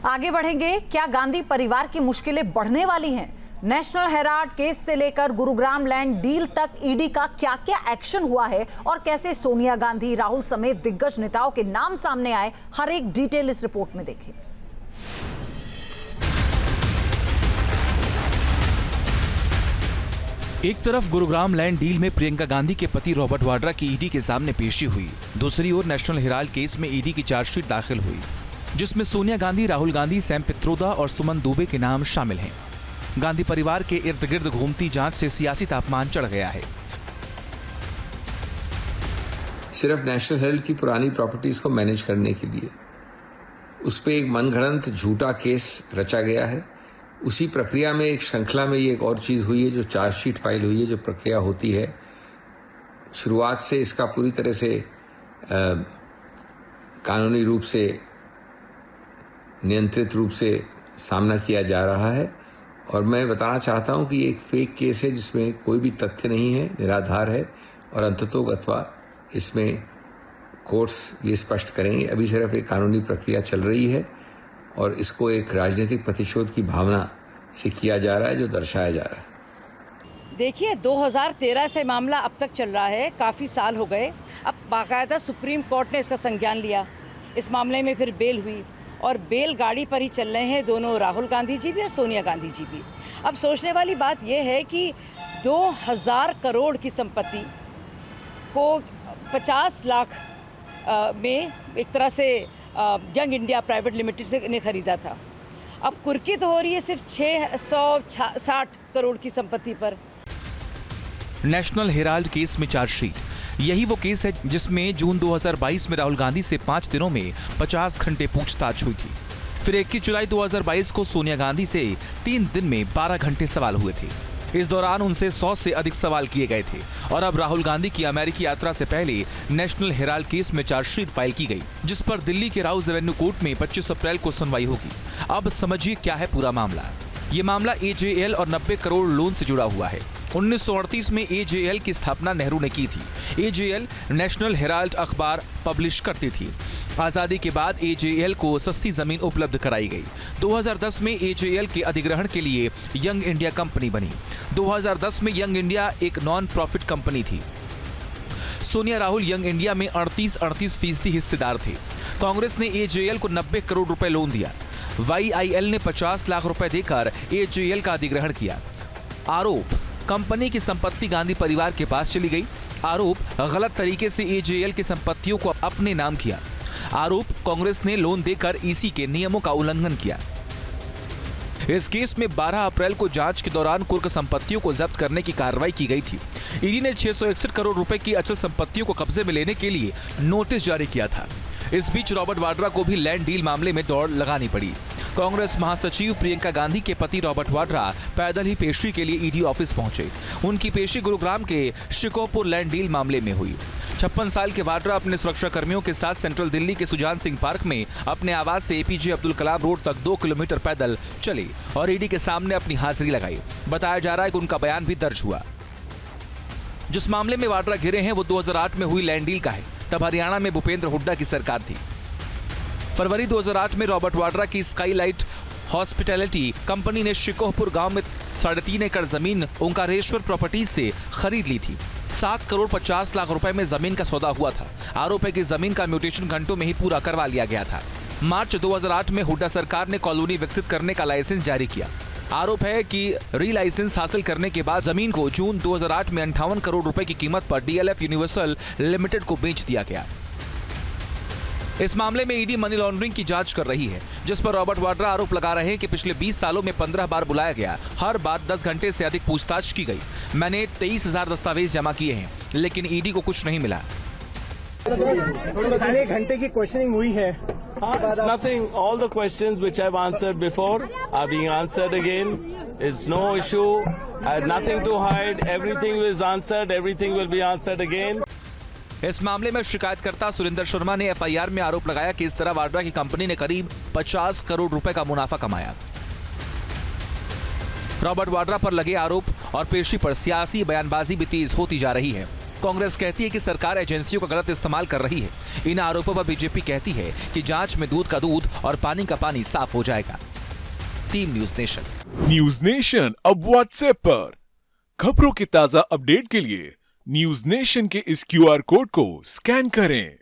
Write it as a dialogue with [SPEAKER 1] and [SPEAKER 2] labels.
[SPEAKER 1] आगे बढ़ेंगे। क्या गांधी परिवार की मुश्किलें बढ़ने वाली हैं? नेशनल हेराल्ड केस से लेकर गुरुग्राम लैंड डील तक ईडी का क्या क्या एक्शन हुआ है और कैसे सोनिया गांधी, राहुल समेत दिग्गज नेताओं के नाम सामने आए, हर एक डिटेल इस रिपोर्ट में देखें।
[SPEAKER 2] एक तरफ गुरुग्राम लैंड डील में प्रियंका गांधी के पति रॉबर्ट वाड्रा की ईडी के सामने पेशी हुई, दूसरी ओर नेशनल हेराल्ड केस में ईडी की चार्जशीट दाखिल हुई, जिसमें सोनिया गांधी, राहुल गांधी, सैम पित्रोदा और सुमन दुबे के नाम शामिल हैं। गांधी परिवार के इर्द गिर्द घूमती जांच से सियासी तापमान चढ़ गया है।
[SPEAKER 3] सिर्फ नेशनल हेराल्ड की पुरानी प्रॉपर्टीज को मैनेज करने के लिए उस पर एक मनगढ़ंत झूठा केस रचा गया है। उसी प्रक्रिया में एक श्रृंखला में ये एक और चीज हुई है जो चार्जशीट फाइल हुई है, जो प्रक्रिया होती है। शुरुआत से इसका पूरी तरह से कानूनी रूप से, नियंत्रित रूप से सामना किया जा रहा है और मैं बताना चाहता हूं कि ये एक फेक केस है जिसमें कोई भी तथ्य नहीं है, निराधार है और अंततोगत्वा इसमें कोर्ट्स ये स्पष्ट करेंगे। अभी सिर्फ एक कानूनी प्रक्रिया चल रही है और इसको एक राजनीतिक प्रतिशोध की भावना से किया जा रहा है जो दर्शाया जा रहा है।
[SPEAKER 4] देखिए, 2013 से मामला अब तक चल रहा है, काफ़ी साल हो गए। अब बाकायदा सुप्रीम कोर्ट ने इसका संज्ञान लिया, इस मामले में फिर बेल हुई और बेल गाड़ी पर ही चल रहे हैं दोनों, राहुल गांधी जी भी और सोनिया गांधी जी भी। अब सोचने वाली बात यह है कि 2000 करोड़ की संपत्ति को 50 लाख में एक तरह से यंग इंडिया प्राइवेट लिमिटेड से ने खरीदा था। अब कुर्की तो हो रही है सिर्फ 660 करोड़ की संपत्ति पर।
[SPEAKER 2] नेशनल हेराल्ड केस में चार्जशीट, यही वो केस है जिसमें जून 2022 में राहुल गांधी से 5 दिनों में 50 घंटे पूछताछ हुई थी। फिर 21 जुलाई 2022 को सोनिया गांधी से 3 दिन में 12 घंटे सवाल हुए थे। इस दौरान उनसे 100 से अधिक सवाल किए गए थे और अब राहुल गांधी की अमेरिकी यात्रा से पहले नेशनल हेराल्ड केस में चार्जशीट फाइल की गई, जिस पर दिल्ली के राउज एवेन्यू कोर्ट में 25 अप्रैल को सुनवाई होगी। अब समझिए क्या है पूरा मामला। ये मामला एजेएल और 90 करोड़ लोन से जुड़ा हुआ है। 1938 में एजेएल की स्थापना नेहरू ने की थी। एजेएल नेशनल हेराल्ड अखबार पब्लिश करती थी। आजादी के बाद एजेएल को सस्ती जमीन उपलब्ध कराई गई। 2010 में एजेएल के अधिग्रहण के लिए यंग इंडिया कंपनी बनी। 2010 में यंग इंडिया एक नॉन प्रॉफिट कंपनी थी। सोनिया राहुल यंग इंडिया में 38% हिस्सेदार थे। कांग्रेस ने एजेएल को 90 करोड़ रुपए लोन दिया। वाईआईएल ने 50 लाख रुपए देकर एजेएल का अधिग्रहण किया। आरोप, कंपनी की संपत्ति गांधी परिवार के पास चली गई। आरोप, गलत तरीके से एजेएल की संपत्तियों को अपने नाम किया। आरोप, कांग्रेस ने लोन देकर ईसी के नियमों का उल्लंघन किया। इस केस में 12 अप्रैल को जांच के दौरान कुर्क संपत्तियों को जब्त करने की कार्रवाई की गई थी। ईडी ने 661 करोड़ रुपए की अचल संपत्तियों को कब्जे में लेने के लिए नोटिस जारी किया था। इस बीच रॉबर्ट वाड्रा को भी लैंड डील मामले में दौड़ लगानी पड़ी। कांग्रेस महासचिव प्रियंका गांधी के पति रॉबर्ट वाड्रा पैदल ही पेशी के लिए ईडी ऑफिस पहुंचे। उनकी पेशी गुरुग्राम के शिकोहपुर लैंड डील मामले में हुई। 56 साल के वाड्रा अपने सुरक्षा कर्मियों के साथ सेंट्रल दिल्ली के सुजान सिंह पार्क में अपने आवास से एपीजे अब्दुल कलाम रोड तक 2 किलोमीटर पैदल चले और ईडी के सामने अपनी हाजिरी लगाई। बताया जा रहा है कि उनका बयान भी दर्ज हुआ। जिस मामले में वाड्रा घिरे हैं वो 2008 में हुई लैंड डील का है। तब हरियाणा में भूपेंद्र हुड्डा की सरकार थी। फरवरी 2008 में रॉबर्ट वाड्रा की स्काईलाइट हॉस्पिटैलिटी कंपनी ने शिकोहपुर गांव में 3.5 एकड़ जमीन ओंकारेश्वर प्रॉपर्टीज से खरीद ली थी। 7 करोड़ 50 लाख रुपए में जमीन का सौदा हुआ था। आरोप है कि जमीन का म्यूटेशन घंटों में ही पूरा करवा लिया गया था। मार्च 2008 में हुड्डा सरकार ने कॉलोनी विकसित करने का लाइसेंस जारी किया। आरोप है कि री लाइसेंस हासिल करने के बाद जमीन को जून 2008 में 58 करोड़ रुपए की कीमत पर डीएलएफ यूनिवर्सल लिमिटेड को बेच दिया गया। इस मामले में ईडी मनी लॉन्ड्रिंग की जांच कर रही है, जिस पर रॉबर्ट वाड्रा आरोप लगा रहे हैं कि पिछले 20 सालों में 15 बार बुलाया गया, हर बार 10 घंटे से अधिक पूछताछ की गई। मैंने 23,000 दस्तावेज जमा किए हैं, लेकिन ईडी को कुछ नहीं मिला।
[SPEAKER 5] कितने घंटे की क्वेश्चनिंग हुई है?
[SPEAKER 6] It's nothing. All the questions which I've answered before are being answered again. It's no issue. I had nothing to hide. Everything was answered. Everything will be answered again.
[SPEAKER 2] इस मामले में शिकायतकर्ता सुरेंद्र शर्मा ने एफआईआर में आरोप लगाया कि इस तरह वाड्रा की कंपनी ने करीब 50 करोड़ रुपए का मुनाफा कमाया। रॉबर्ट वाड्रा पर लगे आरोप और पेशी पर सियासी बयानबाजी भी तेज होती जा रही है। कांग्रेस कहती है कि सरकार एजेंसियों का गलत इस्तेमाल कर रही है। इन आरोपों पर बीजेपी कहती है कि जांच में दूध का दूध और पानी का पानी साफ हो जाएगा। Team news nation.
[SPEAKER 7] News nation अब व्हाट्सएप पर खबरों के ताजा अपडेट के लिए न्यूज नेशन के इस QR कोड को स्कैन करें।